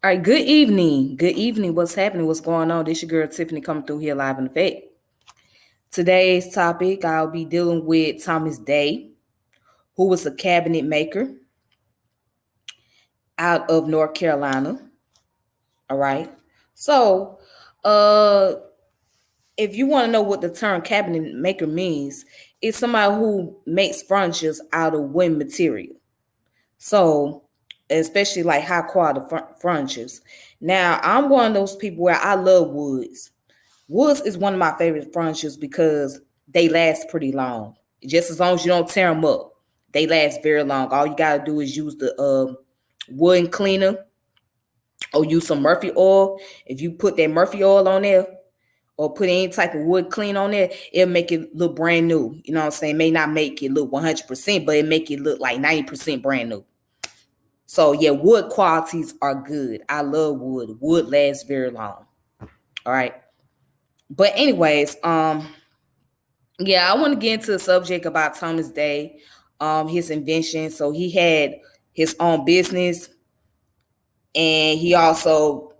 All right, good evening. Good evening. What's happening? What's going on? This your girl Tiffany coming through here live in effect. Today's topic, I'll be dealing with Thomas Day, who was a cabinet maker out of North Carolina. All right. So, uh, if you want to know what the term cabinet maker means, it's somebody who makes furniture out of wood material. So, especially like high quality furnitures. Now, I'm one of those people where I love woods. Woods is one of my favorite furnitures because they last pretty long. Just as long as you don't tear them up, they last very long. All you gotta do is use the wood cleaner or use some Murphy oil. If you put that Murphy oil on there or put any type of wood clean on there, it'll make it look brand new. You know what I'm saying? It may not make it look 100%, but it make it look like 90% brand new. So yeah, wood qualities are good. I love wood. Wood lasts very long. All right. But anyways, yeah, I want to get into the subject about Thomas Day, his invention. So he had his own business, and he also,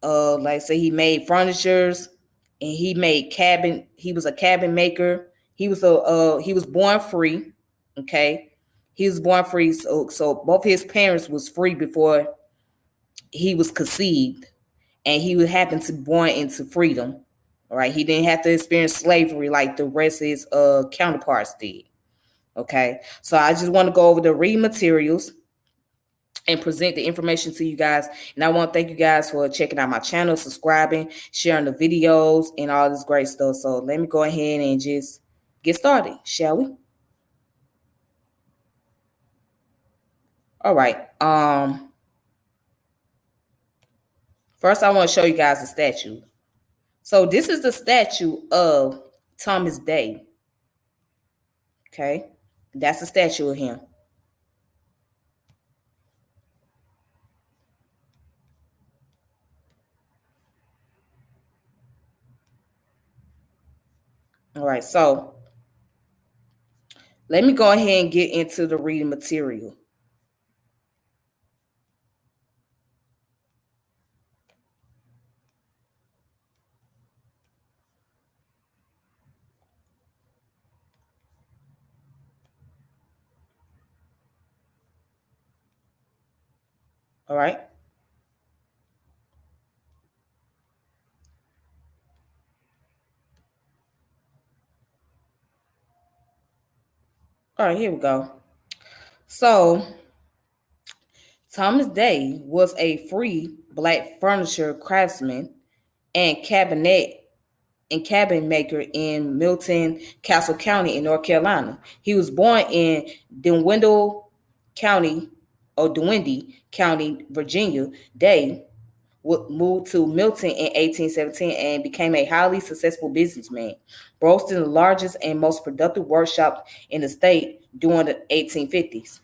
like I say, he made furnitures, and he made cabin. He was a cabin maker. He was born free. Okay, he was born free. So both his parents was free before he was conceived, and he would happen to be born into freedom. All right, he didn't have to experience slavery like the rest of his counterparts did. Okay, so I just want to go over the reading materials and present the information to you guys. And I want to thank you guys for checking out my channel, subscribing, sharing the videos, and all this great stuff. So let me go ahead and just get started, shall we? All right. First I want to show you guys the statue. So this is the statue of Thomas Day. Okay, that's a statue of him. All right, so let me go ahead and get into the reading material. All right. All right, here we go. So, Thomas Day was a free black furniture craftsman and cabin maker in Milton Castle County in North Carolina. He was born in Dinwiddie County Dinwiddie County, Virginia. Day moved to Milton in 1817 and became a highly successful businessman, boasting the largest and most productive workshop in the state during the 1850s.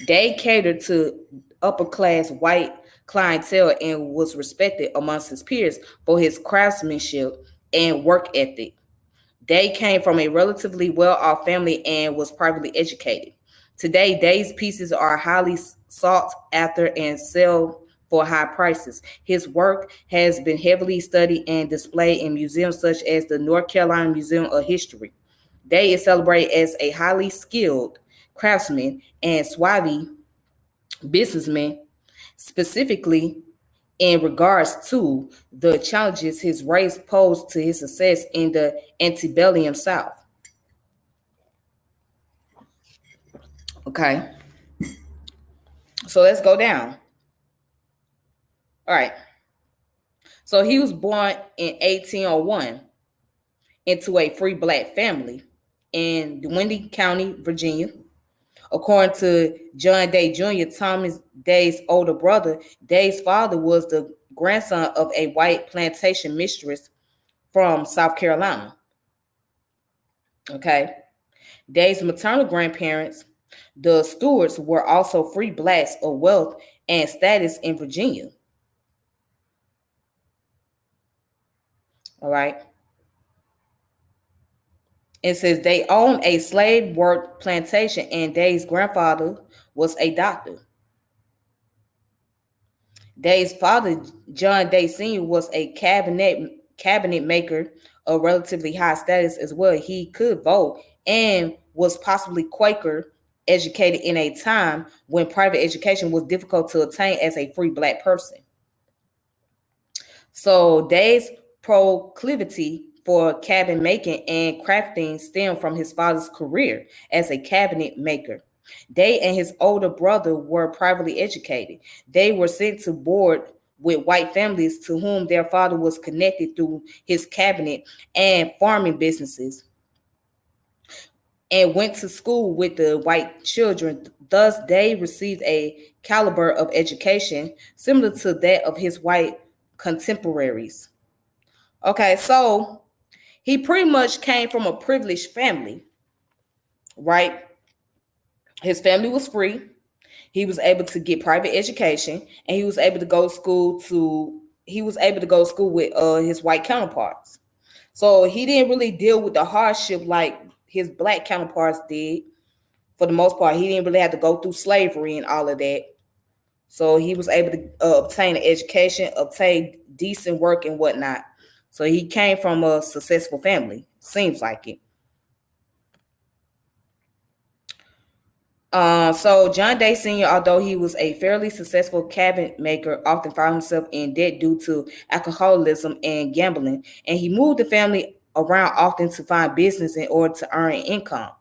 Day catered to upper class white clientele and was respected amongst his peers for his craftsmanship and work ethic. Day came from a relatively well off family and was privately educated. Today, Day's pieces are highly sought after and sell for high prices. His work has been heavily studied and displayed in museums such as the North Carolina Museum of History. Day is celebrated as a highly skilled craftsman and suave businessman, specifically in regards to the challenges his race posed to his success in the antebellum South. Okay, so let's go down. All right, so he was born in 1801 into a free black family in Dinwiddie County, Virginia. According to John Day Jr., Thomas Day's older brother, Day's father was the grandson of a white plantation mistress from South Carolina. Okay. Day's maternal grandparents, the Stewarts, were also free blacks of wealth and status in Virginia. All right. It says they owned a slave work plantation, and Day's grandfather was a doctor. Day's father, John Day Sr., was a cabinet maker of relatively high status as well. He could vote and was possibly Quaker, educated in a time when private education was difficult to attain as a free black person. So Day's proclivity for cabinet making and crafting stemmed from his father's career as a cabinet maker. Day and his older brother were privately educated. They were sent to board with white families to whom their father was connected through his cabinet and farming businesses, and went to school with the white children. Thus, they received a caliber of education similar to that of his white contemporaries. Okay, so he pretty much came from a privileged family, right? His family was free. He was able to get private education, and he was able to go to school with his white counterparts. So he didn't really deal with the hardship like his black counterparts did. For the most part, he didn't really have to go through slavery and all of that. So he was able to obtain an education, obtain decent work and whatnot. So he came from a successful family. Seems like it. So John Day Sr., although he was a fairly successful cabinet maker, often found himself in debt due to alcoholism and gambling, and he moved the family around often to find business in order to earn an income.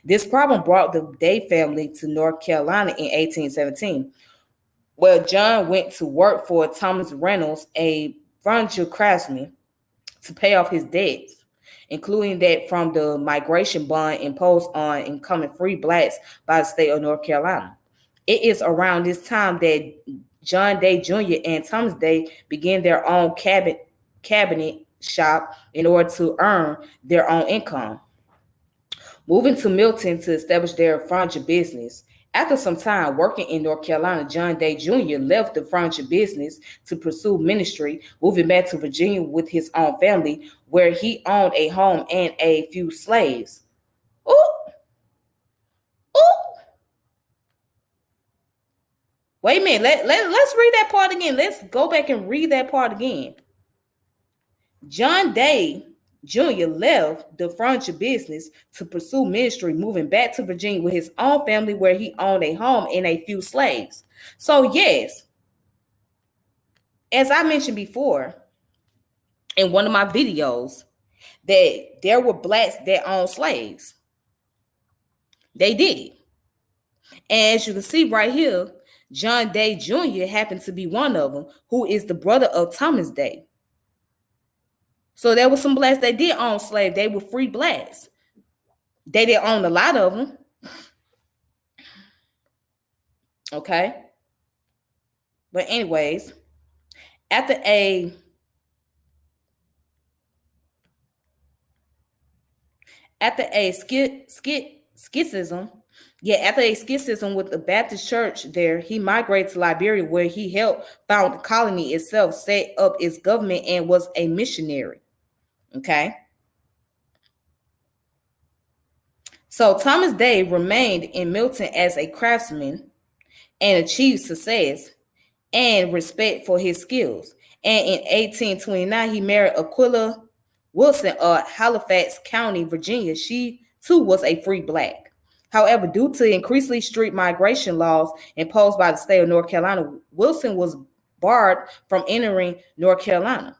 This problem brought the Day family to North Carolina in 1817. Well, John went to work for Thomas Reynolds, a furniture craftsman, to pay off his debts, including that from the migration bond imposed on incoming free blacks by the state of North Carolina. It is around this time that John Day Jr. and Thomas Day began their own cabinet shop in order to earn their own income, moving to Milton to establish their furniture business. After some time working in North Carolina, John Day Jr. left the furniture business to pursue ministry, moving back to Virginia with his own family, where he owned a home and a few slaves. Ooh, ooh. Wait a minute. Let's read that part again. Let's go back and read that part again. John Day Jr. left the furniture business to pursue ministry, moving back to Virginia with his own family, where he owned a home and a few slaves. So, yes, as I mentioned before in one of my videos, that there were blacks that owned slaves. They did. And as you can see right here, John Day Jr. happened to be one of them, who is the brother of Thomas Day. So there were some blacks that did own slaves. They were free blacks. They didn't own a lot of them. Okay. But anyways, after a schism, after a schism with the Baptist church there, he migrated to Liberia, where he helped found the colony itself, set up its government, and was a missionary. Okay. So Thomas Day remained in Milton as a craftsman and achieved success and respect for his skills. And in 1829, he married Aquila Wilson of Halifax County, Virginia. She too was a free black. However, due to increasingly strict migration laws imposed by the state of North Carolina, Wilson was barred from entering North Carolina.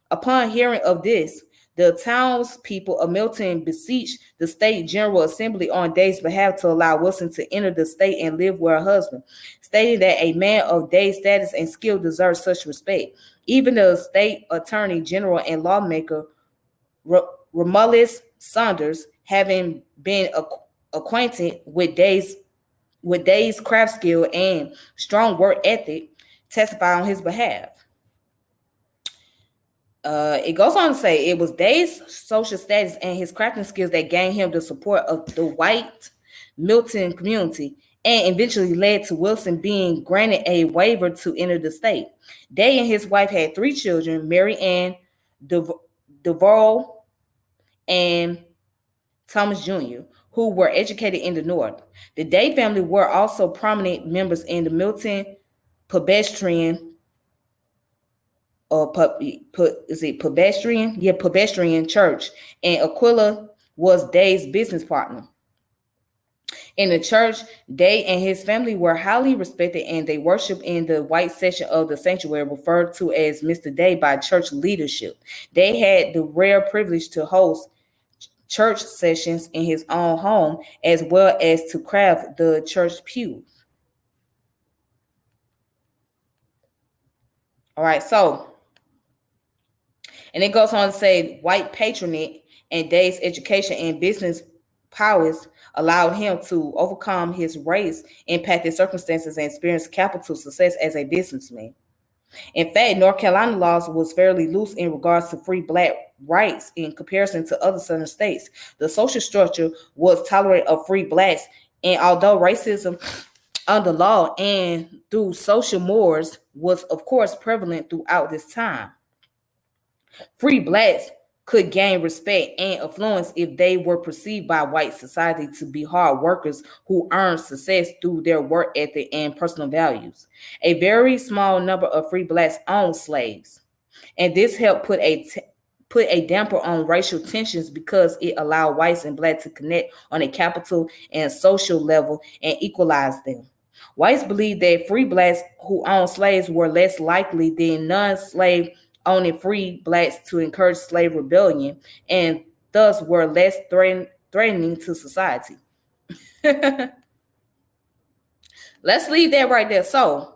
Upon hearing of this, the townspeople of Milton beseeched the state general assembly on Day's behalf to allow Wilson to enter the state and live with her husband, stating that a man of Day's status and skill deserves such respect. Even the state attorney general and lawmaker Romulus Saunders, having been acquainted with Day's craft skill and strong work ethic, testified on his behalf. It goes on to say it was Day's social status and his crafting skills that gained him the support of the white Milton community, and eventually led to Wilson being granted a waiver to enter the state. Day and his wife had 3 children, Mary Ann, Devereux, and Thomas Jr., who were educated in the North. The Day family were also prominent members in the Milton Presbyterian or is it pedestrian? Yeah, pedestrian church. And Aquila was Day's business partner. In the church, Day and his family were highly respected and they worshiped in the white section of the sanctuary, referred to as Mr. Day by church leadership. They had the rare privilege to host church sessions in his own home as well as to craft the church pew. All right, so, and it goes on to say white patronage and Day's education and business prowess allowed him to overcome his race impacted circumstances and experience capital success as a businessman. In fact, North Carolina laws was fairly loose in regards to free black rights in comparison to other southern states. The social structure was tolerant of free blacks, and although racism under law and through social mores was of course prevalent throughout this time, free blacks could gain respect and influence if they were perceived by white society to be hard workers who earned success through their work ethic and personal values. A very small number of free blacks owned slaves, and this helped put a damper on racial tensions because it allowed whites and blacks to connect on a capital and social level and equalize them. Whites believed that free blacks who owned slaves were less likely than non-slave owning free blacks to encourage slave rebellion and thus were less threatening to society. Let's leave that right there. So,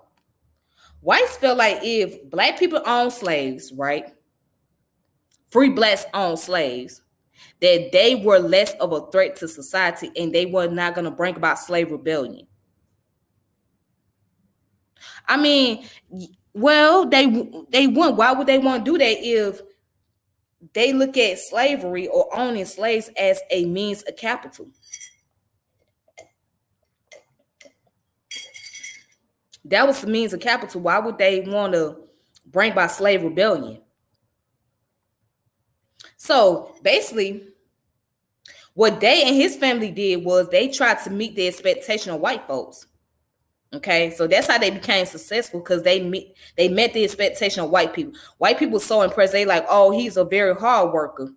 whites felt like if black people own slaves, right? Free blacks own slaves, that they were less of a threat to society and they were not going to bring about slave rebellion. I mean, well, they wouldn't. Why would they want to do that if they look at slavery or owning slaves as a means of capital? That was the means of capital. Why would they want to bring about slave rebellion? So basically, what Day and his family did was they tried to meet the expectation of white folks. Okay, so that's how they became successful because they met the expectation of white people. White people were so impressed. They like, oh, he's a very hard worker,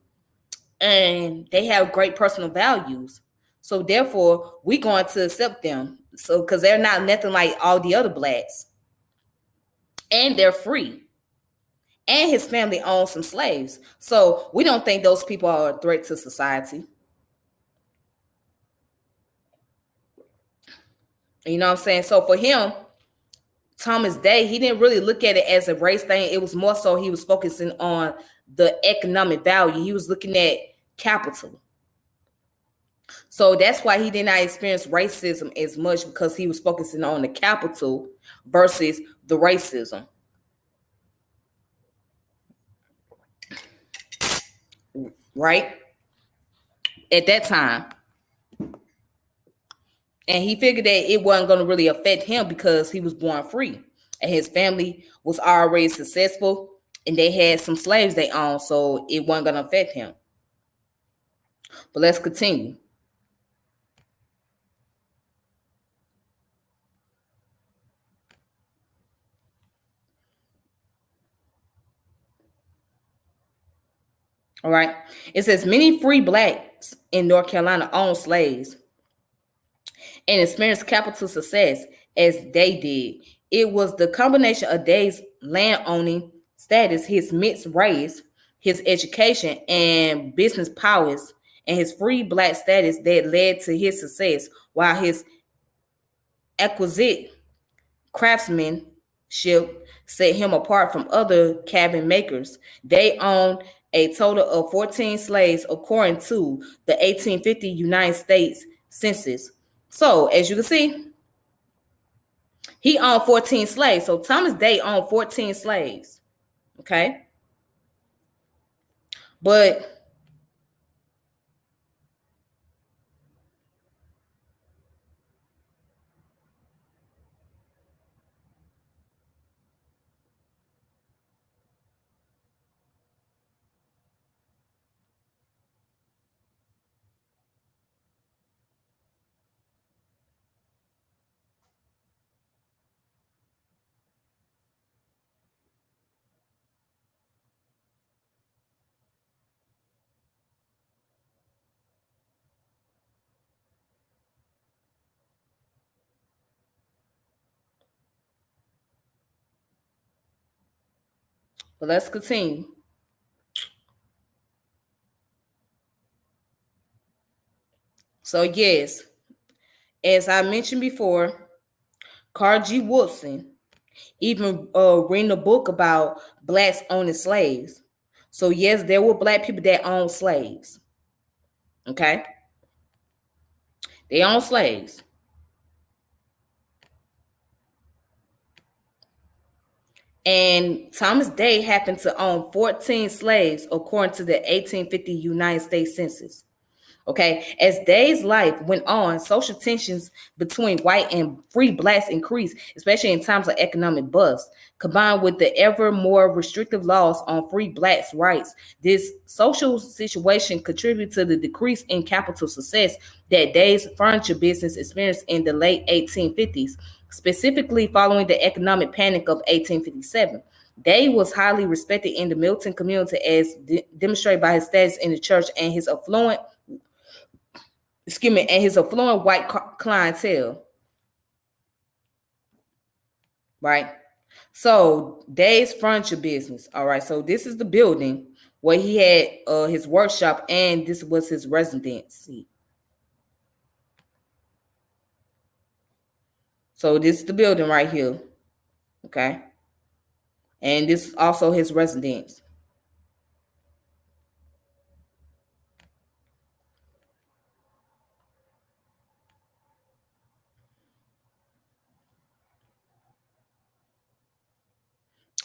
and they have great personal values. So therefore, we going to accept them. So because they're not nothing like all the other blacks, and they're free, and his family owns some slaves. So we don't think those people are a threat to society. You know what I'm saying? So for him, Thomas Day, he didn't really look at it as a race thing. It was more so he was focusing on the economic value. He was looking at capital. So that's why he did not experience racism as much because he was focusing on the capital versus the racism. Right? At that time. And he figured that it wasn't going to really affect him because he was born free. And his family was already successful and they had some slaves they owned, so it wasn't going to affect him. But let's continue. All right. It says many free blacks in North Carolina owned slaves and experienced capital success as they did. It was the combination of Day's land owning status, his mixed race, his education, and business powers, and his free black status that led to his success, while his exquisite craftsmanship set him apart from other cabin makers. They owned a total of 14 slaves according to the 1850 United States Census. So, as you can see, he owned 14 slaves. So Thomas Day owned 14 slaves. Okay. But But let's continue. So yes, as I mentioned before, Carl G. Woodson even written a book about blacks owning slaves. So yes, there were black people that owned slaves. Okay, they owned slaves. And Thomas Day happened to own 14 slaves according to the 1850 United States Census. Okay, as Day's life went on, social tensions between white and free blacks increased, especially in times of economic bust. Combined with the ever more restrictive laws on free blacks' rights, this social situation contributed to the decrease in capital success that Day's furniture business experienced in the late 1850s, specifically following the economic panic of 1857. Day was highly respected in the Milton community as demonstrated by his status in the church and his affluent white clientele, right? So Day's furniture business, all right. So this is the building where he had his workshop, and this was his residency. So this is the building right here, okay, and this is also his residence.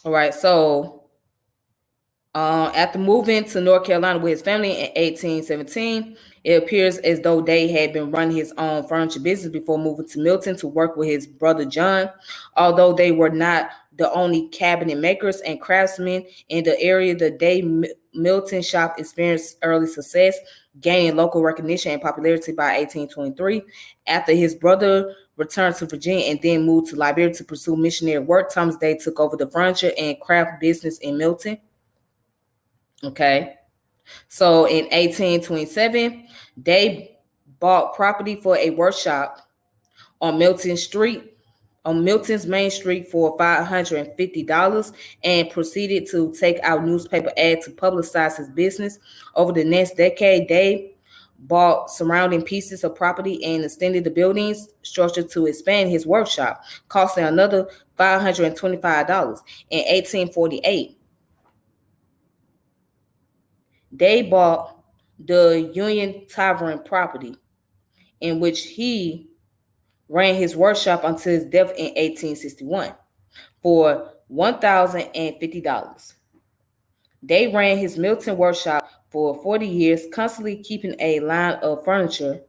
All right, so after moving to North Carolina with his family in 1817, it appears as though Day had been running his own furniture business before moving to Milton to work with his brother John. Although they were not the only cabinet makers and craftsmen in the area, the Day Milton shop experienced early success, gaining local recognition and popularity by 1823. After his brother returned to Virginia and then moved to Liberia to pursue missionary work, Thomas Day took over the furniture and craft business in Milton. Okay. So in 1827, they bought property for a workshop on Milton's Main Street for $550 and proceeded to take out newspaper ads to publicize his business. Over the next decade, they bought surrounding pieces of property and extended the building's structure to expand his workshop, costing another $525. In 1848, they bought the Union Tavern property, in which he ran his workshop until his death in 1861, for $1,050. They ran his Milton workshop for 40 years, constantly keeping a line of furniture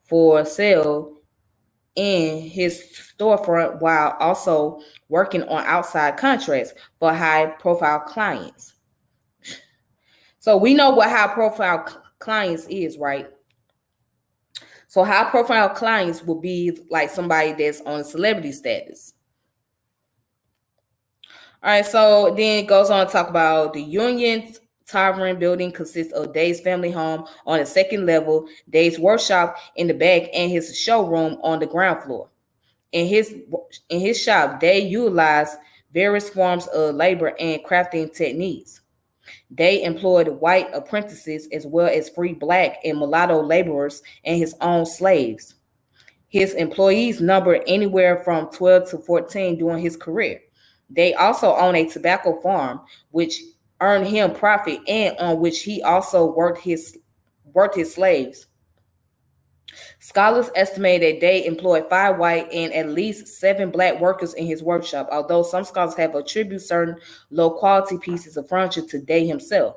for sale in his storefront while also working on outside contracts for high profile clients. So we know what high profile clients is, right? So high profile clients will be like somebody that's on celebrity status. All right, so then it goes on to talk about the Union Tavern building consists of Day's family home on the second level, Day's workshop in the back, and his showroom on the ground floor. In his shop, Day utilized various forms of labor and crafting techniques. They employed white apprentices as well as free black and mulatto laborers and his own slaves. His employees numbered anywhere from 12 to 14 during his career. They also own a tobacco farm, which earned him profit and on which he also worked his slaves. Scholars estimate that Day employed 5 white and at least 7 black workers in his workshop, although some scholars have attributed certain low quality pieces of furniture to Day himself.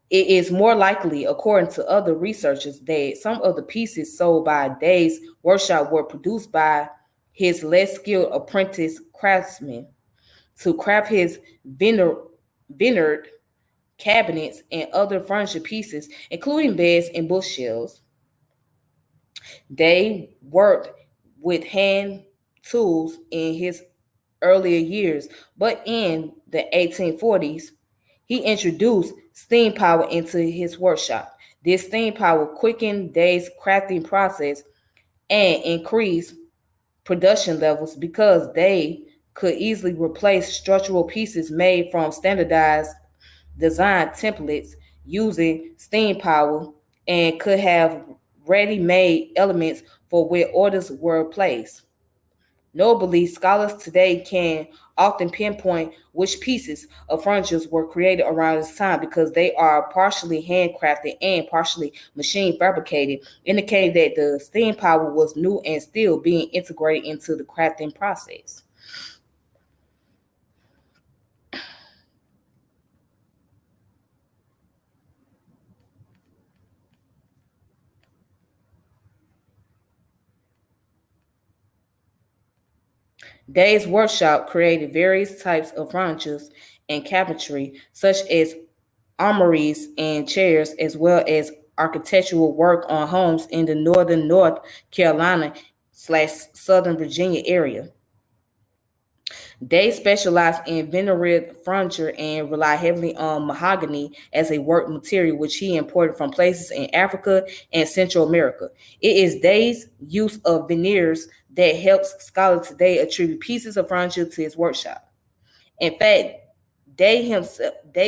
It is more likely, according to other researchers, that some of the pieces sold by Day's workshop were produced by his less skilled apprentice craftsmen to craft his vineyard cabinets and other furniture pieces, including beds and bookshelves. Day worked with hand tools in his earlier years, but in the 1840s, he introduced steam power into his workshop. This steam power quickened Day's crafting process and increased production levels because they could easily replace structural pieces made from standardized design templates using steam power and could have ready made elements for where orders were placed. Notably, scholars today can often pinpoint which pieces of furniture were created around this time because they are partially handcrafted and partially machine fabricated, indicating that the steam power was new and still being integrated into the crafting process. Day's workshop created various types of furniture and cabinetry, such as armories and chairs, as well as architectural work on homes in the northern North Carolina slash Southern Virginia area. They specialize in veneered furniture and rely heavily on mahogany as a work material, which he imported from places in Africa and Central America. It is Day's use of veneers that helps scholars today attribute pieces of furniture to his workshop. In fact, Day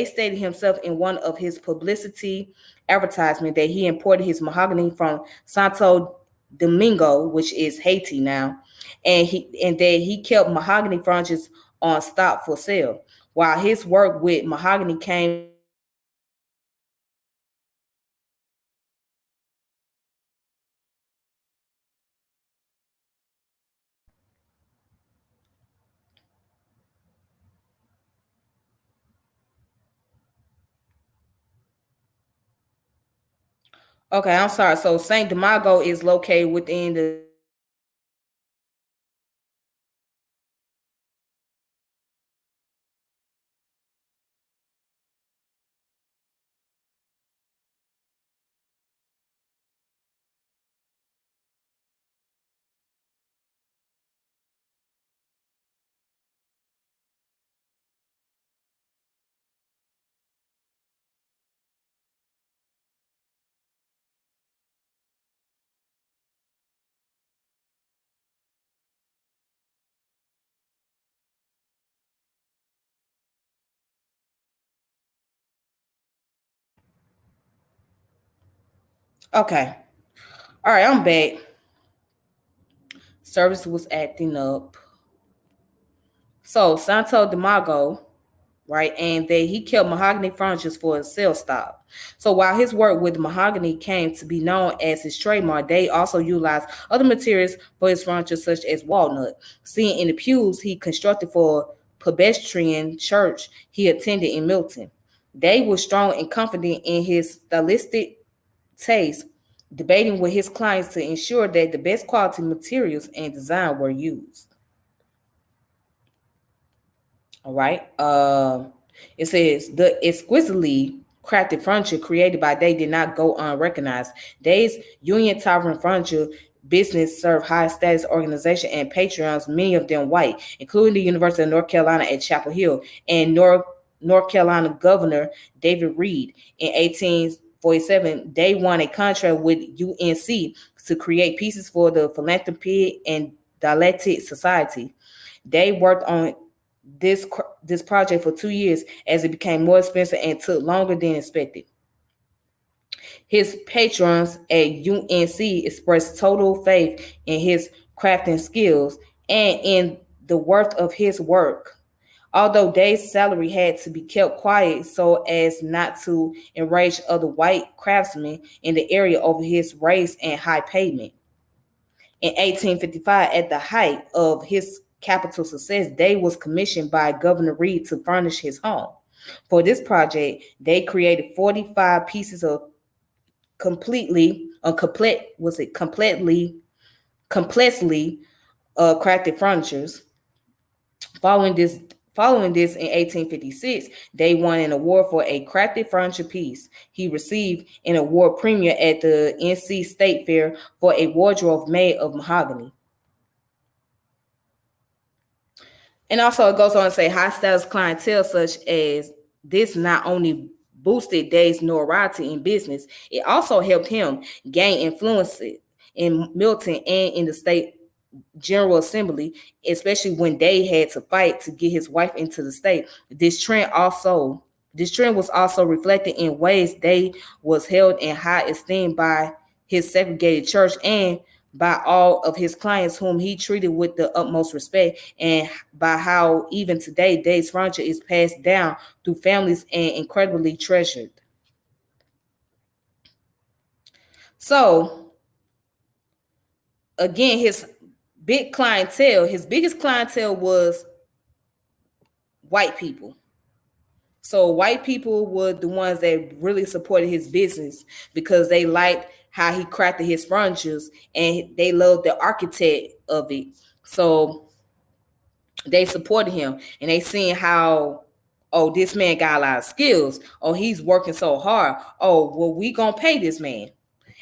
stated himself in one of his publicity advertisement that he imported his mahogany from Santo Domingo, which is Haiti now, and that he kept mahogany furnitures on stock for sale. While his work with mahogany came Okay, I'm sorry. So Saint Domingo is located within the Okay. All right, I'm back. Service was acting up. So Santo Domingo, right? And that he kept mahogany furniture for his sales stop. So while his work with mahogany came to be known as his trademark, they also utilized other materials for his furniture, such as walnut. Seen in the pews he constructed for Presbyterian church he attended in Milton. They were strong and confident in his stylistic taste, debating with his clients to ensure that the best quality materials and design were used. All right. It says the exquisitely crafted furniture created by Day did not go unrecognized. Day's Union Tavern Furniture business served high status organization and patrons, many of them white, including the University of North Carolina at Chapel Hill and North Carolina Governor David Reed. In 1847, Day won a contract with UNC to create pieces for the Philanthropy and Dialectic Society. They worked on this project for 2 years as it became more expensive and took longer than expected. His patrons at UNC expressed total faith in his crafting skills and in the worth of his work. Although Day's salary had to be kept quiet so as not to enrage other white craftsmen in the area over his race and high payment. In 1855, at the height of his capital success, Day was commissioned by Governor Reed to furnish his home. For this project, they created 45 pieces of complexly crafted furnitures. Following this Following this in 1856, Day won an award for a crafted furniture piece. He received an award premiere at the NC State Fair for a wardrobe made of mahogany. And also, it goes on to say high status clientele such as this not only boosted Day's notoriety in business, it also helped him gain influence in Milton and in the state General Assembly, especially when they had to fight to get his wife into the state. This trend was also reflected in ways they was held in high esteem by his segregated church and by all of his clients whom he treated with the utmost respect, and by how even today Day's furniture is passed down through families and incredibly treasured. So again, his biggest clientele was white people. So white people were the ones that really supported his business because they liked how he crafted his furnitures and they loved the architect of it. So they supported him and they seen how, oh, this man got a lot of skills. Oh, he's working so hard. Oh, well, we gonna pay this man.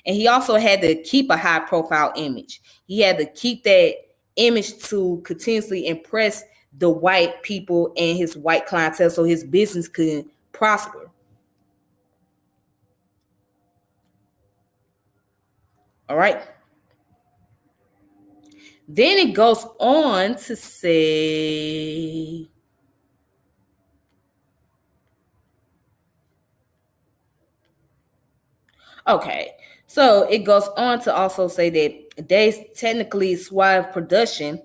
And he also had to keep a high profile image. He had to keep that image to continuously impress the white people and his white clientele so his business could prosper. All right. Then it goes on to say, okay. So it goes on to also say that they technically suave production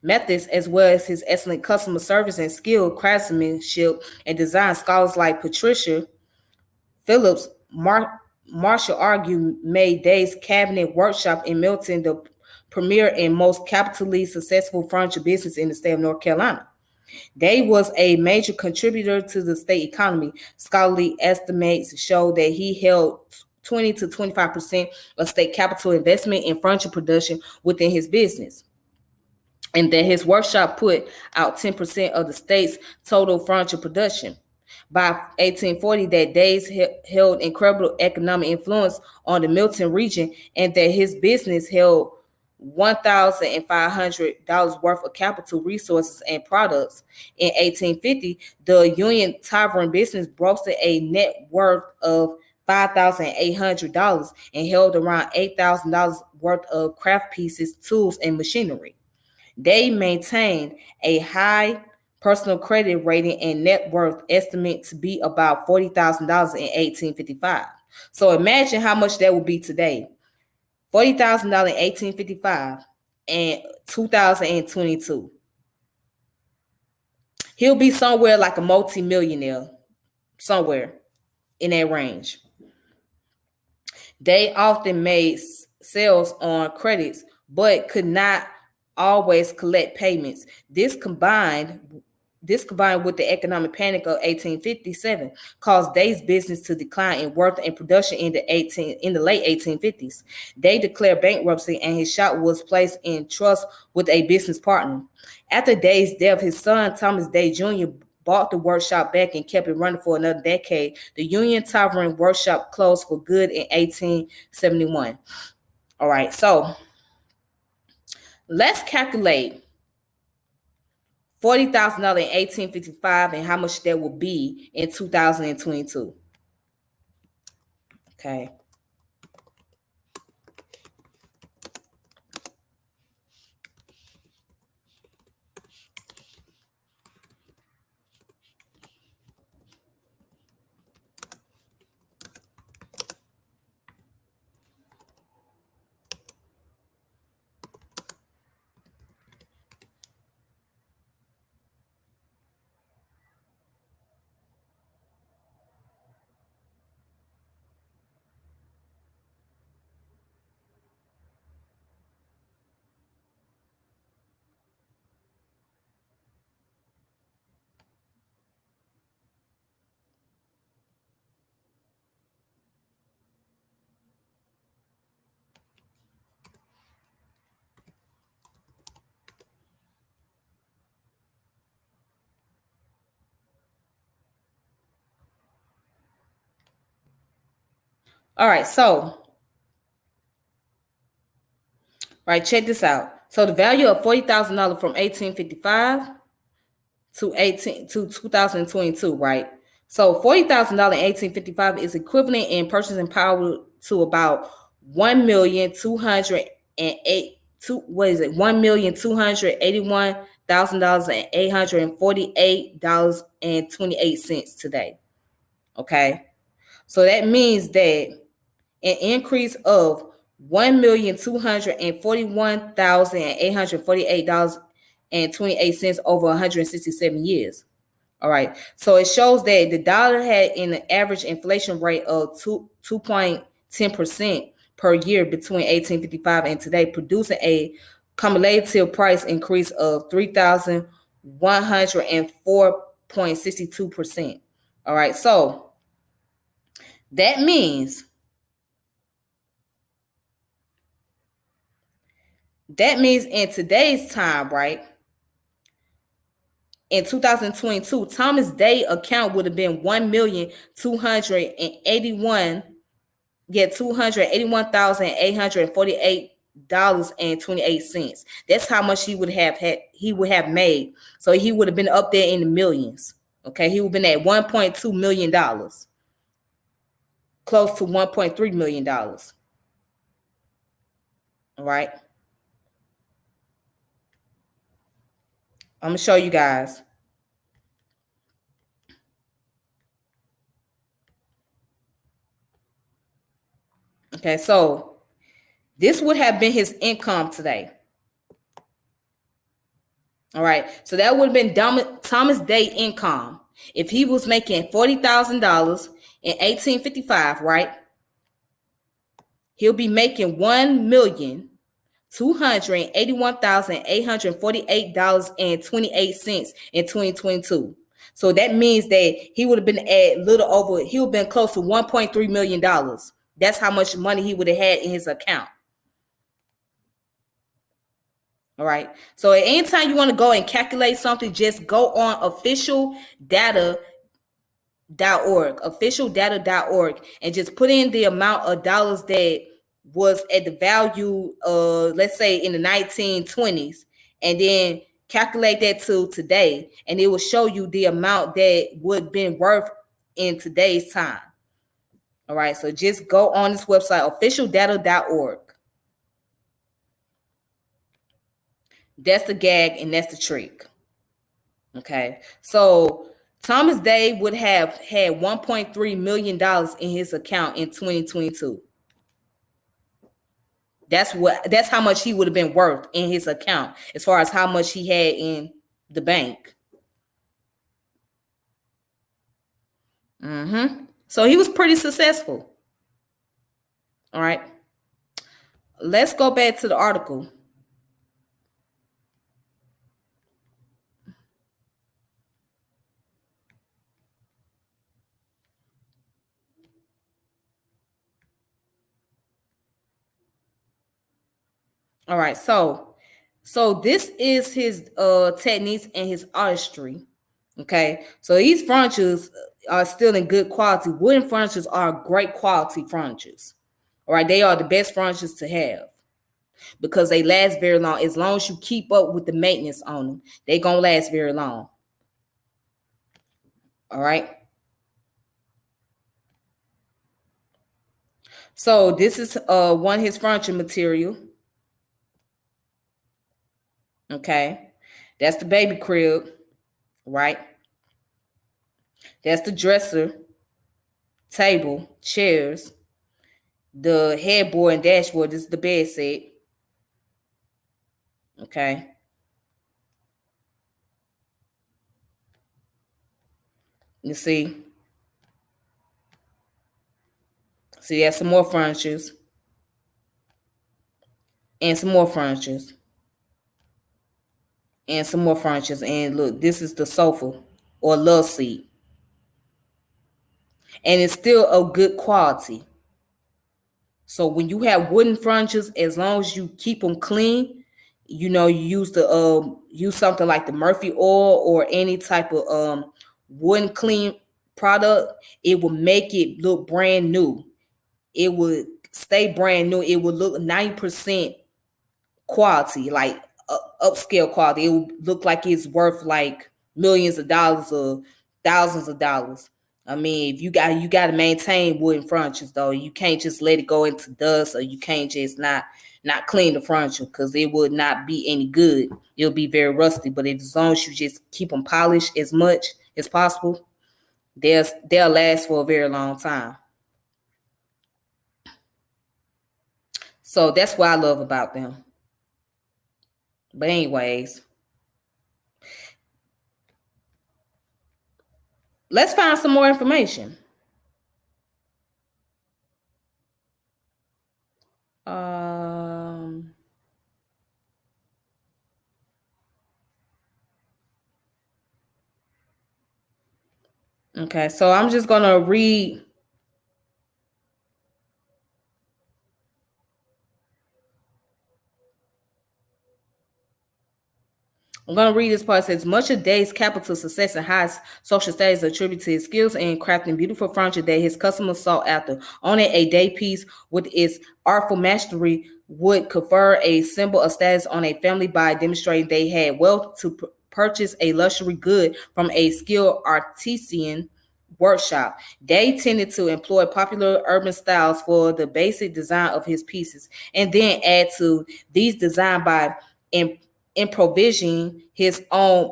methods, as well as his excellent customer service and skilled craftsmanship and design. Scholars like Patricia Phillips Marshall argue made Day's Cabinet Workshop in Milton the premier and most capitally successful furniture business in the state of North Carolina. Day was a major contributor to the state economy. Scholarly estimates show that he held 20 to 25% of state capital investment in furniture production within his business, and that his workshop put out 10% of the state's total furniture production. By 1840, that Days held incredible economic influence on the Milton region, and that his business held $1,500 worth of capital resources and products. In 1850, the Union Tavern business boasted a net worth of $5,800 and held around $8,000 worth of craft pieces, tools, and machinery. They maintain a high personal credit rating and net worth estimate to be about $40,000 in 1855. So imagine how much that would be today. $40,000 in 1855 and 2022. He'll be somewhere like a multi-millionaire, somewhere in that range. They often made sales on credits, but could not always collect payments. This combined with the economic panic of 1857 caused Day's business to decline in worth and production in the late 1850s. Day declared bankruptcy and his shop was placed in trust with a business partner. After Day's death, his son Thomas Day Jr. bought the workshop back and kept it running for another decade. The Union Tavern workshop closed for good in 1871. All right, so let's calculate $40,000 in 1855 and how much that will be in 2022. Okay. All right, so check this out. So the value of $40,000 from 1855 to 2022, right? So $40,000 in 1855 is equivalent in purchasing power to about 1,208 $1,281,848.28 today. Okay, so that means that an increase of $1,241,848.28 over 167 years. All right. So it shows that the dollar had an average inflation rate of 2.10% per year between 1855 and today, producing a cumulative price increase of 3,104.62%. All right. So that means in today's time, right? In 2022, Thomas Day account would have been 1,281,000 $281,848.28. That's how much he would have made. So he would have been up there in the millions. Okay, he would have been at $1.2 million, close to $1.3 million. All right. I'm gonna show you guys. Okay, so this would have been his income today. All right, so that would have been Thomas Day income if he was making $40,000 in 1855, right? He'll be making $1,281,848.28 in 2022. So that means that he would have been he would have been close to $1.3 million. That's how much money he would have had in his account. All right. So at any time you want to go and calculate something, just go on officialdata.org, and just put in the amount of dollars that was at the value let's say in the 1920s, and then calculate that to today, and it will show you the amount that would have been worth in today's time. All right, so just go on this website, officialdata.org. That's the gag and that's the trick. Okay, so Thomas Day would have had $1.3 million in his account in 2022. That's how much he would have been worth in his account, as far as how much he had in the bank. So he was pretty successful. All right. Let's go back to the article. All right, so this is his techniques and his artistry. Okay, so these furnitures are still in good quality. Wooden furnitures are great quality furnitures. All right, they are the best furnitures to have because they last very long. As long as you keep up with the maintenance on them, they're gonna last very long. All right. So this is one of his furniture material. Okay, that's the baby crib, right? That's the dresser, table, chairs, the headboard and dashboard. This is the bed set. Okay. You see? See, that's some more furnitures. And some more furnitures. And some more furnitures. And look, this is the sofa or love seat. And it's still of good quality. So when you have wooden furnitures, as long as you keep them clean, you use use something like the Murphy oil or any type of wooden clean product, it will make it look brand new. It would stay brand new. It would look 90% quality, like upscale quality. It would look like it's worth like millions of dollars or thousands of dollars. I mean, if you got to maintain wooden furnitures though. You can't just let it go into dust, or you can't just not not clean the furniture because it would not be any good. It'll be very rusty. But if, as long as you just keep them polished as much as possible, they'll last for a very long time. So that's what I love about them. But anyways, let's find some more information. Um, okay, so I'm just gonna read. I'm going to read this part. It says, much of Dave's capital success and high social status attributed to his skills in crafting beautiful furniture that his customers sought after. Owning a day piece with its artful mastery would confer a symbol of status on a family by demonstrating they had wealth to purchase a luxury good from a skilled artisan workshop. Day tended to employ popular urban styles for the basic design of his pieces and then add to these design by improvising his own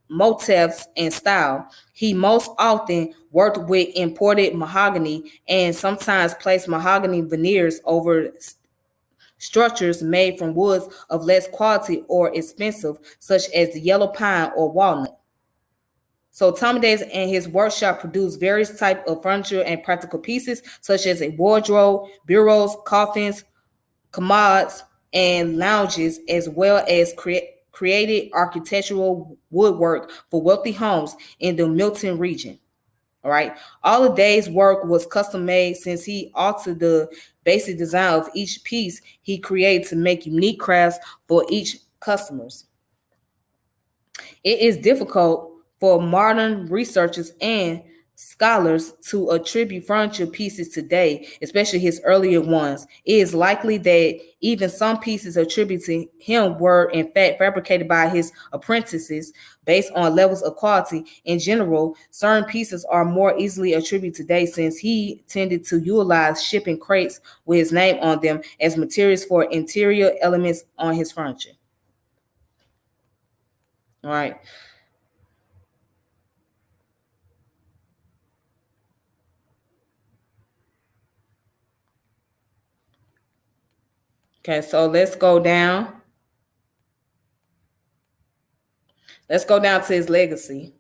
motifs and style. He most often worked with imported mahogany and sometimes placed mahogany veneers over structures made from woods of less quality or expensive, such as the yellow pine or walnut. So Tommy Days and his workshop produced various types of furniture and practical pieces, such as a wardrobe, bureaus, coffins, commodes, and lounges, as well as created architectural woodwork for wealthy homes in the Milton region. All right. All of Dave's work was custom made since he altered the basic design of each piece he created to make unique crafts for each customers. It is difficult for modern researchers and scholars to attribute furniture pieces today, especially his earlier ones. It is likely that even some pieces attributed to him were in fact fabricated by his apprentices based on levels of quality. In general, certain pieces are more easily attributed today since he tended to utilize shipping crates with his name on them as materials for interior elements on his furniture. All right. Okay, so let's go down. Let's go down to his legacy.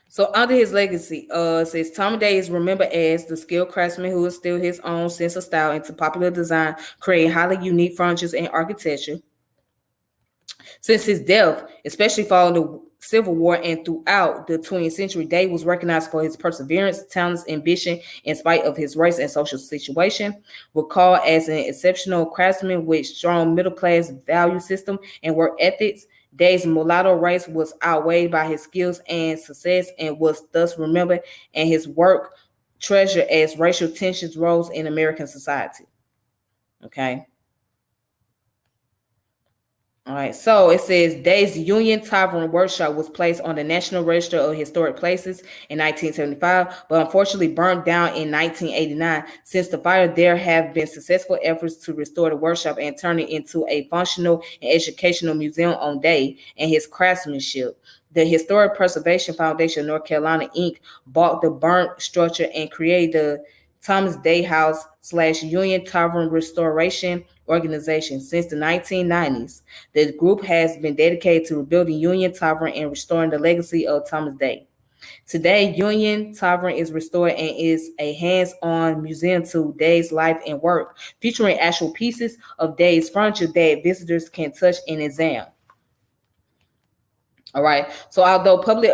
So under his legacy, it says Tommy Day is remembered as the skilled craftsman who instilled his own sense of style into popular design, creating highly unique furniture and architecture. Since his death, especially following the Civil War and throughout the 20th century, Day was recognized for his perseverance, talents, ambition, in spite of his race and social situation. Recalled as an exceptional craftsman with strong middle class value system and work ethics, Day's mulatto race was outweighed by his skills and success and was thus remembered and his work treasured as racial tensions rose in American society. Okay. All right, so it says Day's Union Tavern Workshop was placed on the National Register of Historic Places in 1975, but unfortunately burned down in 1989. Since the fire, there have been successful efforts to restore the workshop and turn it into a functional and educational museum on Day and his craftsmanship. The Historic Preservation Foundation of North Carolina, Inc. bought the burnt structure and created the Thomas Day House / Union Tavern Restoration Organization. Since the 1990s, the group has been dedicated to rebuilding Union Tavern and restoring the legacy of Thomas Day. Today, Union Tavern is restored and is a hands-on museum to Day's life and work, featuring actual pieces of Day's furniture that visitors can touch and examine. All right. So although public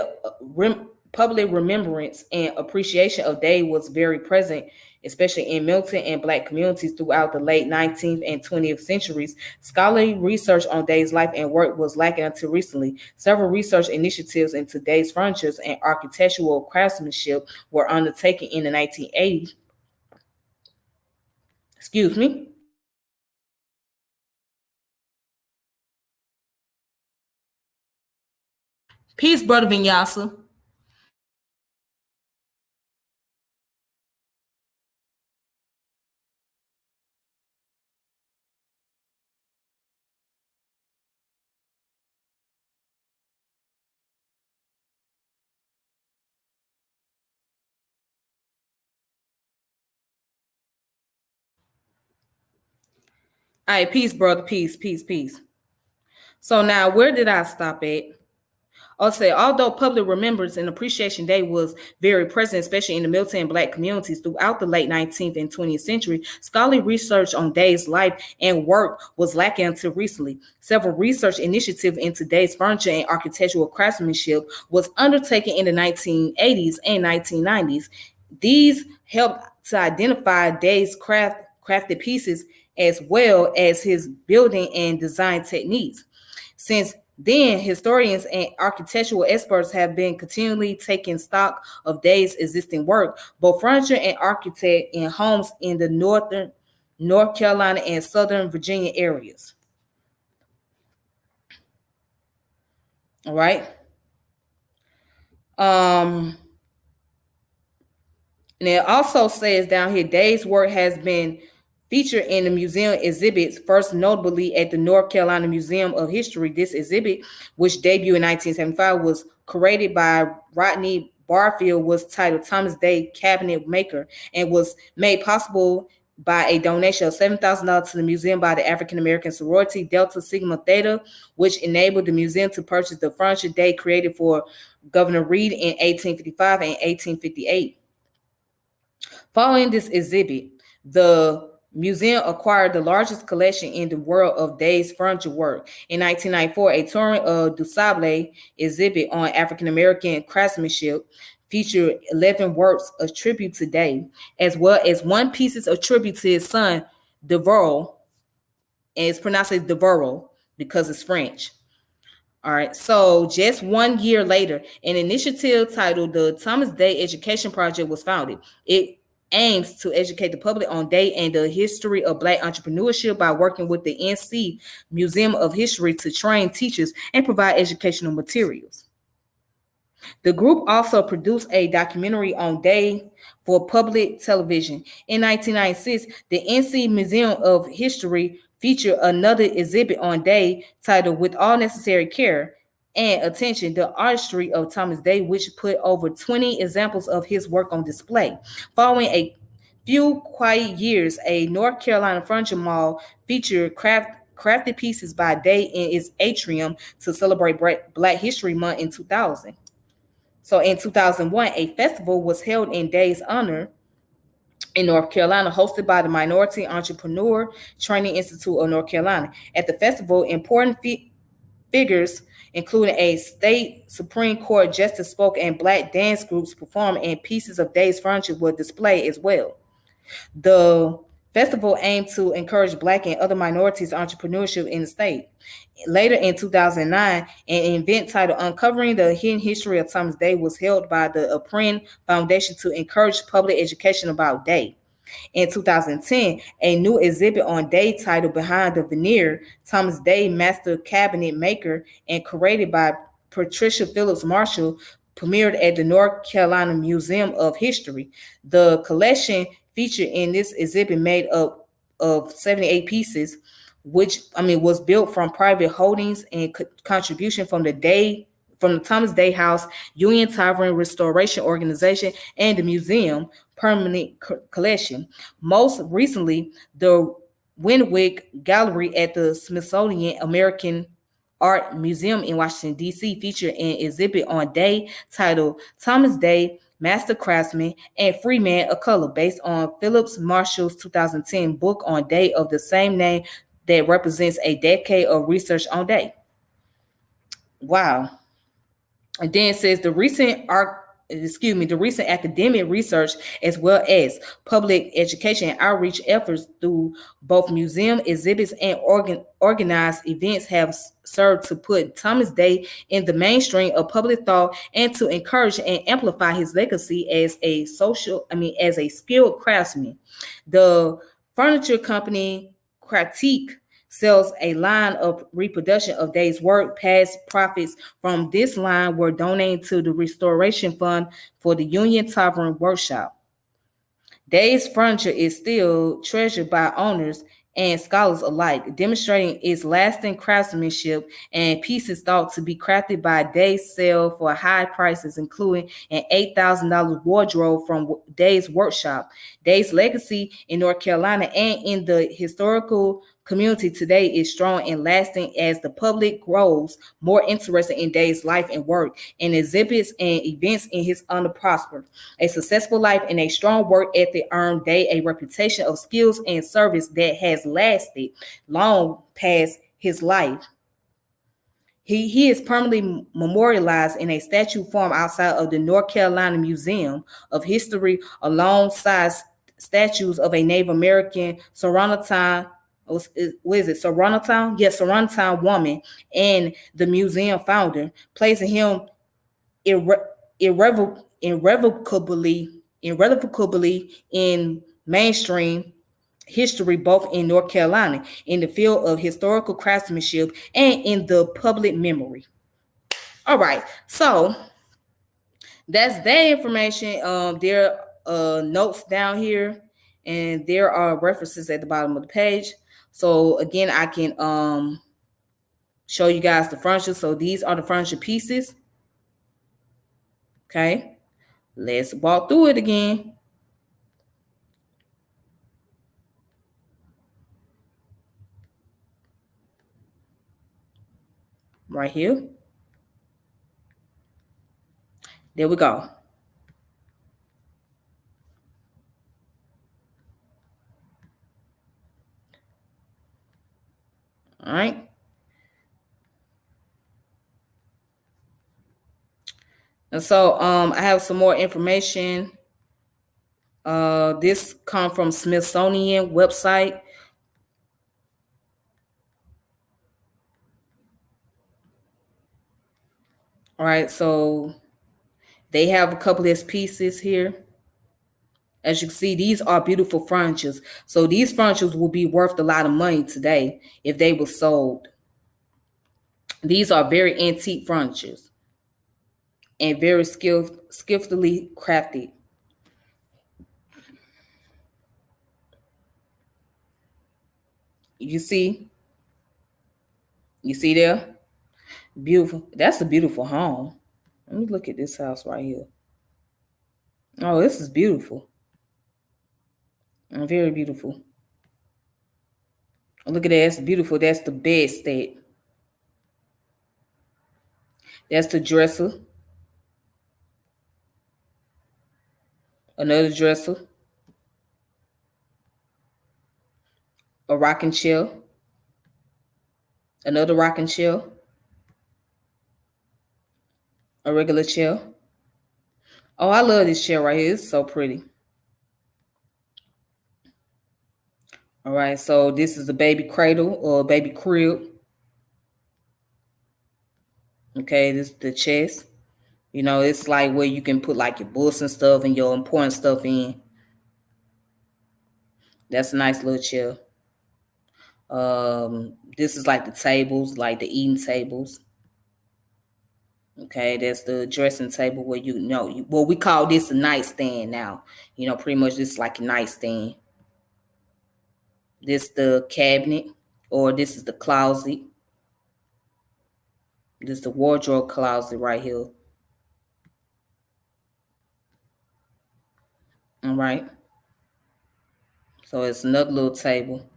remembrance and appreciation of Day was very present, especially in Milton and Black communities throughout the late 19th and 20th centuries, scholarly research on Day's life and work was lacking until recently. Several research initiatives into Day's furniture and architectural craftsmanship were undertaken in the 1980s. Excuse me. Peace, Brother Vinyasa. All right, peace, brother. Peace, peace, peace. So now, where did I stop at? I'll say, although Public Remembrance and Appreciation Day was very present, especially in the military and Black communities throughout the late 19th and 20th century, scholarly research on Day's life and work was lacking until recently. Several research initiatives into Day's furniture and architectural craftsmanship was undertaken in the 1980s and 1990s. These helped to identify Day's crafted pieces as well as his building and design techniques. Since then, historians and architectural experts have been continually taking stock of Day's existing work, both furniture and architect in homes in the northern North Carolina and Southern Virginia areas. All right. Um, And it also says down here, Day's work has been featured in the museum exhibits, first notably at the North Carolina Museum of History. This exhibit, which debuted in 1975, was curated by Rodney Barfield, was titled Thomas Day Cabinetmaker, and was made possible by a donation of $7,000 to the museum by the African American sorority Delta Sigma Theta, which enabled the museum to purchase the furniture Day created for Governor Reed in 1855 and 1858. Following this exhibit, the museum acquired the largest collection in the world of Day's furniture work. In 1994, a touring of DuSable exhibit on African American craftsmanship featured 11 works attributed to Day, as well as one piece attributed to his son, Devereux, and it's pronounced as Devereux because it's French. All right, so just 1 year later, an initiative titled the Thomas Day Education Project was founded. It aims to educate the public on Day and the history of Black entrepreneurship by working with the NC Museum of History to train teachers and provide educational materials. The group also produced a documentary on Day for public television. In 1996, the NC Museum of History featured another exhibit on Day titled With All Necessary Care and Attention, the Artistry of Thomas Day, which put over 20 examples of his work on display. Following a few quiet years, a North Carolina furniture mall featured crafted pieces by Day in its atrium to celebrate Black History Month in 2000. So in 2001, a festival was held in Day's honor in North Carolina, hosted by the Minority Entrepreneur Training Institute of North Carolina. At the festival, important figures, including a state Supreme Court justice, spoke, and Black dance groups performed, and pieces of Day's furniture were displayed as well. The festival aimed to encourage Black and other minorities entrepreneurship in the state. Later in 2009, an event titled Uncovering the Hidden History of Thomas Day was held by the Apren Foundation to encourage public education about Day. In 2010, a new exhibit on Day titled Behind the Veneer, Thomas Day, Master Cabinet Maker, and curated by Patricia Phillips Marshall, premiered at the North Carolina Museum of History. The collection featured in this exhibit made up of 78 pieces, which was built from private holdings and contribution from the Thomas Day House, Union Tavern Restoration Organization, and the museum permanent collection. Most recently, the Winwick Gallery at the Smithsonian American Art Museum in Washington, D.C. featured an exhibit on Day titled Thomas Day, Master Craftsman and Freeman of Color, based on Phillips Marshall's 2010 book on Day of the same name that represents a decade of research on Day. Wow. And then it says the recent academic research as well as public education and outreach efforts through both museum exhibits and organized events have served to put Thomas Day in the mainstream of public thought and to encourage and amplify his legacy as a skilled craftsman. The furniture company Critique sells a line of reproduction of Day's work. Past profits from this line were donated to the Restoration Fund for the Union Tavern Workshop. Day's furniture is still treasured by owners and scholars alike, demonstrating its lasting craftsmanship, and pieces thought to be crafted by Day sell for high prices, including an $8,000 wardrobe from Day's workshop. Day's legacy in North Carolina and in the historical community today is strong and lasting as the public grows more interested in Dave's life and work, and exhibits and events in his honor prosper. A successful life and a strong work ethic earned Dave a reputation of skills and service that has lasted long past his life. He is permanently memorialized in a statue form outside of the North Carolina Museum of History alongside statues of a Native American Saronatown, what is it, Saronatown? Yes, Saronatown woman and the museum founder, placing him irrevocably in mainstream history, both in North Carolina in the field of historical craftsmanship and in the public memory. All right, so that's that information. There are notes down here, and there are references at the bottom of the page. So again, I can show you guys the furniture. So these are the furniture pieces. Okay, let's walk through it again. Right here. There we go. All right. And so I have some more information. This come from Smithsonian website. All right, so they have a couple of pieces here. As you can see, these are beautiful furnitures. So these furnitures will be worth a lot of money today if they were sold. These are very antique furnitures and very skillfully crafted. You see? You see there? Beautiful. That's a beautiful home. Let me look at this house right here. Oh, this is beautiful. Very beautiful. Look at that. That's beautiful. That's the bedstead. That's the dresser. Another dresser. A rocking chair. Another rocking chair. A regular chair. Oh, I love this chair right here. It's so pretty. All right, so this is a baby cradle or a baby crib. Okay, this is the chest. You know, it's like where you can put like your books and stuff and your important stuff in. That's a nice little chair. This is like the tables, like the eating tables. Okay, that's the dressing table where well, we call this a nightstand now. You know, pretty much this is like a nightstand. This the cabinet, or this is the closet. This is the wardrobe closet right here. All right. So it's another little table.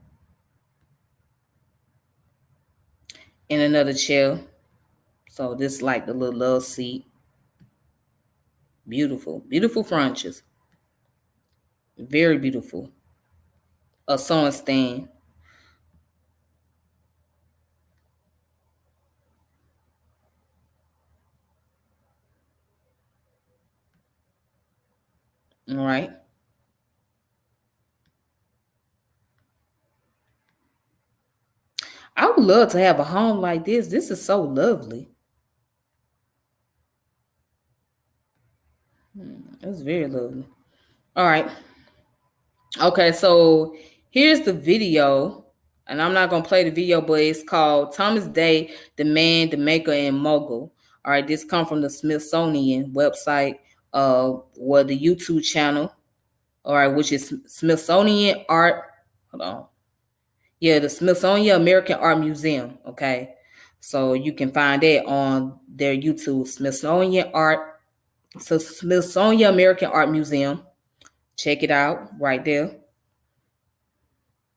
And another chair. So this is like the little love seat. Beautiful. Beautiful furnitures. Very beautiful. A sewing stand. All right. I would love to have a home like this. This is so lovely. It's very lovely. All right. Okay, so here's the video. And I'm not going to play the video, but it's called Thomas Day, the Man, the Maker, and Mogul. All right, this comes from the Smithsonian website, or the YouTube channel. All right, which is Smithsonian Art. Hold on. Yeah, the Smithsonian American Art Museum. Okay, so you can find that on their YouTube, Smithsonian Art. So Smithsonian American Art Museum. Check it out right there.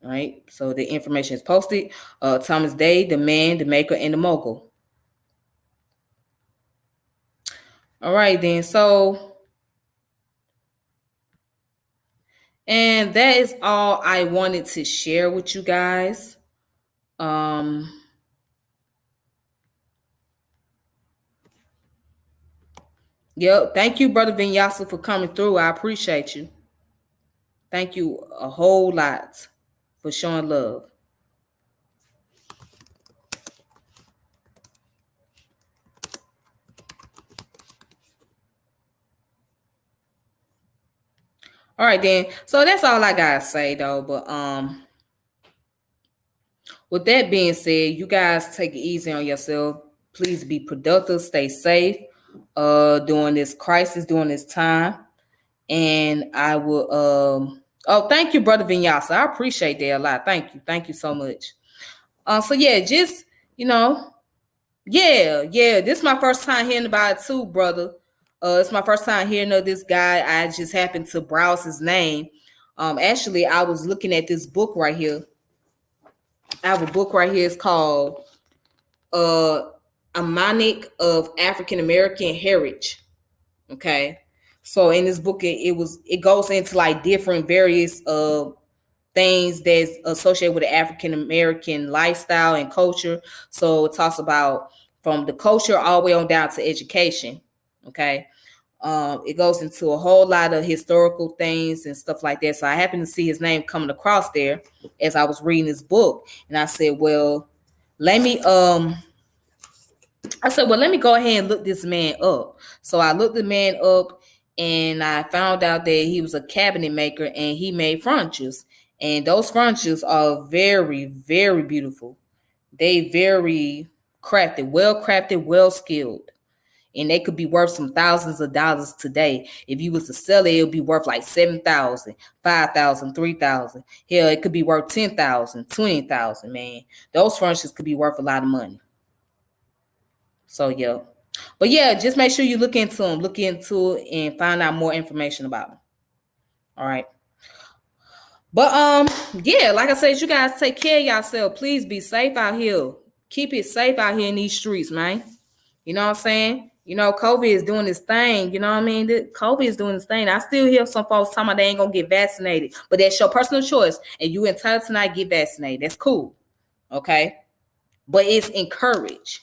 Right. So the information is posted. Thomas Day, the man, the maker, and the mogul. All right, then. So, and that is all I wanted to share with you guys. Um, yep. Thank you, Brother Vinyasa, for coming through. I appreciate you. Thank you a whole lot for showing love. All right, then. So that's all I gotta say, though. But with that being said, you guys take it easy on yourself. Please be productive, stay safe during this crisis, during this time. And I will oh, thank you, Brother Vinyasa. I appreciate that a lot. Thank you. Thank you so much. So yeah, just yeah. This is my first time hearing about it too, brother. It's my first time hearing of this guy. I just happened to browse his name. Actually, I was looking at this book right here. I have a book right here. It's called A Mnemonic of African American Heritage. Okay. So in this book, it goes into like different various things that's associated with the African American lifestyle and culture. So it talks about from the culture all the way on down to education. Okay. It goes into a whole lot of historical things and stuff like that. So I happened to see his name coming across there as I was reading this book, and I said, "Well, let me let me go ahead and look this man up." So I looked the man up, and I found out that he was a cabinet maker and he made furnitures. And those furnitures are very, very beautiful. They very crafted, well skilled. And they could be worth some thousands of dollars today. If you was to sell it, it would be worth like 7,000, 5,000, 3,000. Hell, it could be worth 10,000, 20,000. Man. Those furnitures could be worth a lot of money. So yeah. But yeah, just make sure you look into them, and find out more information about them. All right. But yeah, like I said, you guys take care of yourself. Please be safe out here. Keep it safe out here in these streets, man. You know what I'm saying? You know, COVID is doing this thing. You know what I mean? COVID is doing this thing. I still hear some folks talking about they ain't gonna get vaccinated, but that's your personal choice, and you entitled to not get vaccinated. That's cool, okay? But it's encouraged.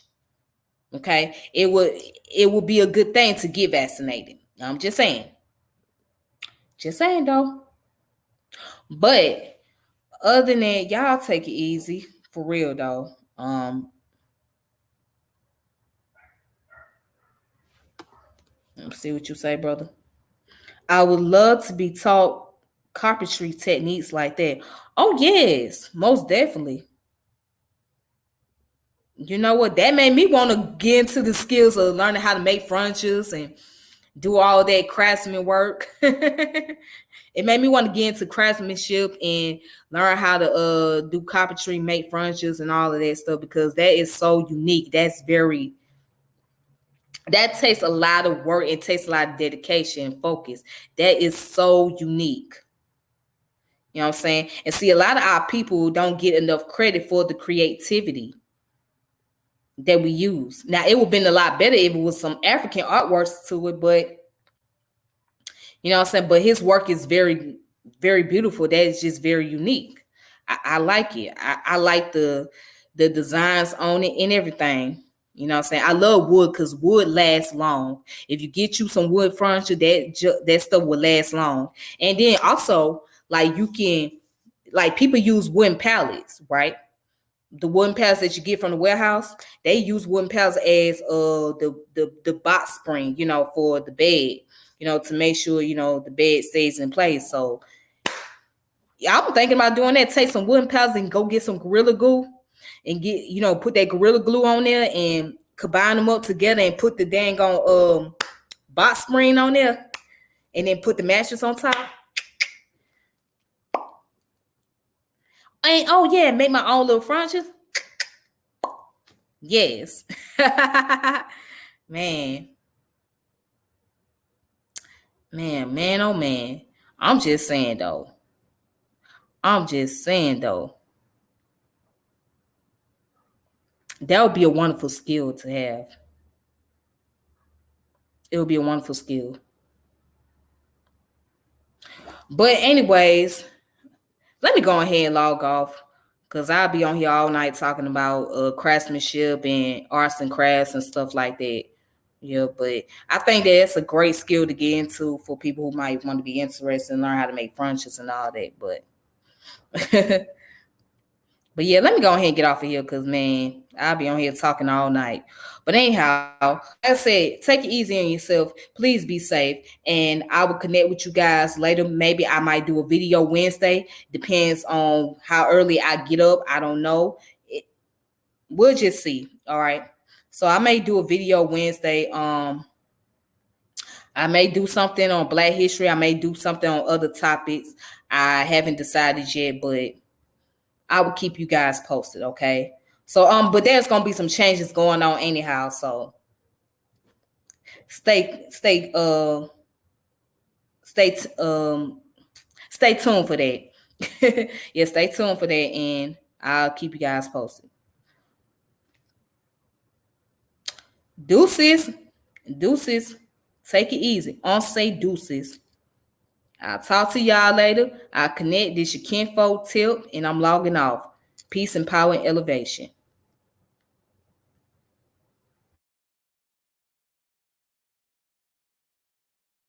Okay, it would be a good thing to get vaccinated. I'm just saying though. But other than that, y'all take it easy for real though. Let's see what you say, brother. I would love to be taught carpentry techniques like that. Oh yes, most definitely. You know what? That made me want to get into the skills of learning how to make furnitures and do all that craftsman work. It made me want to get into craftsmanship and learn how to do carpentry, make furnitures, and all of that stuff because that is so unique. That takes a lot of work. It takes a lot of dedication and focus. That is so unique. You know what I'm saying? And see, a lot of our people don't get enough credit for the creativity that we use. Now, it would have been a lot better if it was some African artworks to it, but you know what I'm saying? But his work is very, very beautiful. That is just very unique. I like it. I like the designs on it and everything. You know what I'm saying? I love wood because wood lasts long. If you get you some wood furniture, that stuff will last long. And then also, like you can, like people use wooden pallets, right? The wooden pallets that you get from the warehouse, they use wooden pallets as the box spring, you know, for the bed, you know, to make sure, you know, the bed stays in place. So yeah, I'm thinking about doing that. Take some wooden pallets and go get some Gorilla Glue and get, you know, put that Gorilla Glue on there and combine them up together and put the dang on box spring on there and then put the mattress on top. And oh yeah, make my own little furniture. Yes. Man. Man, oh man. I'm just saying though. I'm just saying though, that would be a wonderful skill to have. It would be a wonderful skill. But anyways, let me go ahead and log off because I'll be on here all night talking about craftsmanship and arts and crafts and stuff like that. Yeah, but I think that's a great skill to get into for people who might want to be interested and learn how to make furnitures and all that. But but yeah, let me go ahead and get off of here because man, I'll be on here talking all night. But anyhow, like I said, take it easy on yourself. Please be safe. And I will connect with you guys later. Maybe I might do a video Wednesday. Depends on how early I get up. I don't know. We'll just see. All right. So I may do a video Wednesday. I may do something on Black History. I may do something on other topics. I haven't decided yet, but I will keep you guys posted, okay? So but there's gonna be some changes going on anyhow. So stay stay uh stay stay tuned for that. Yeah, stay tuned for that, and I'll keep you guys posted. Deuces, deuces. Take it easy. On say deuces. I'll talk to y'all later. I'll connect. This your kinfolk tip, and I'm logging off. Peace and power and elevation.